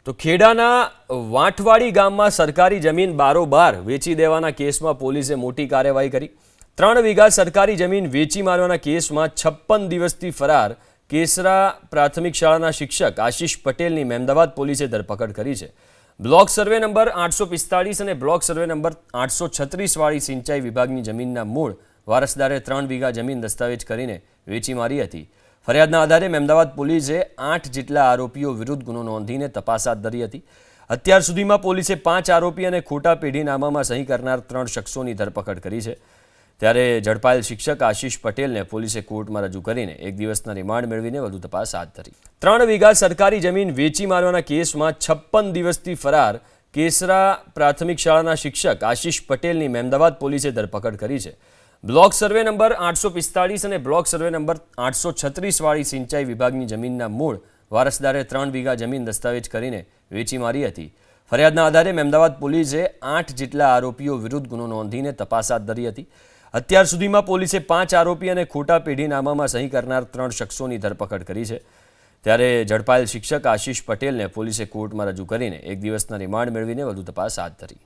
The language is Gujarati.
તો ખેડાના વાંઠવાડી ગામમાં સરકારી જમીન બારોબાર વેચી દેવાના કેસમાં પોલીસે મોટી કાર્યવાહી કરી। 3 વીઘા સરકારી જમીન વેચી મારવાના કેસમાં 56 દિવસથી ફરાર કેસરા પ્રાથમિક શાળાના શિક્ષક આશીષ પટેલની મહેમદાવાદ પોલીસે ધરપકડ કરી છે। બ્લોક સર્વે નંબર 845 અને બ્લોક સર્વે નંબર 836 વાળી સિંચાઈ વિભાગની જમીનના મૂળ વારસદારે 3 વીઘા જમીન દસ્તાવેજ કરીને વેચી મારી હતી। ફરિયાદના આધારે મહેમદાવાદ પોલીસે 8 જેટલા આરોપીઓ વિરુદ્ધ ગુનો નોંધીને તપાસ હાથ ધરી હતી। અત્યાર સુધીમાં પોલીસે 5 આરોપી અને ખોટા પેઢીનામામાં સહી કરનાર 3 શખ્સોની ધરપકડ કરી છે। ત્યારે ઝડપાયેલ શિક્ષક આશીષ પટેલને પોલીસે કોર્ટમાં રજૂ કરીને 1 દિવસના રિમાન્ડ મેળવીને વધુ તપાસ હાથ ધરી। 3 વીઘા સરકારી જમીન વેચી મારવાના કેસમાં 56 દિવસથી ફરાર કેસરા પ્રાથમિક શાળાના શિક્ષક આશીષ પટેલની મહેમદાવાદ પોલીસે ધરપકડ કરી છે। બ્લોક સર્વે નંબર 845 અને બ્લોક સર્વે નંબર 836 વાળી સિંચાઈ વિભાગની જમીનના મૂળ વારસદારે 3 વીઘા જમીન દસ્તાવેજ કરીને વેચી મારી હતી। ફરિયાદના આધારે મહેમદાવાદ પોલીસે 8 જેટલા આરોપીઓ વિરુદ્ધ ગુનો નોંધીને તપાસ હાથ ધરી હતી। અત્યાર સુધીમાં પોલીસે 5 આરોપી અને ખોટા પેઢીનામામાં સહી કરનાર 3 શખ્સોની ધરપકડ કરી છે। ત્યારે ઝડપાયેલ શિક્ષક આશીષ પટેલને પોલીસે કોર્ટમાં રજૂ કરીને 1 દિવસના રિમાન્ડ મેળવીને વધુ તપાસ હાથ ધરી।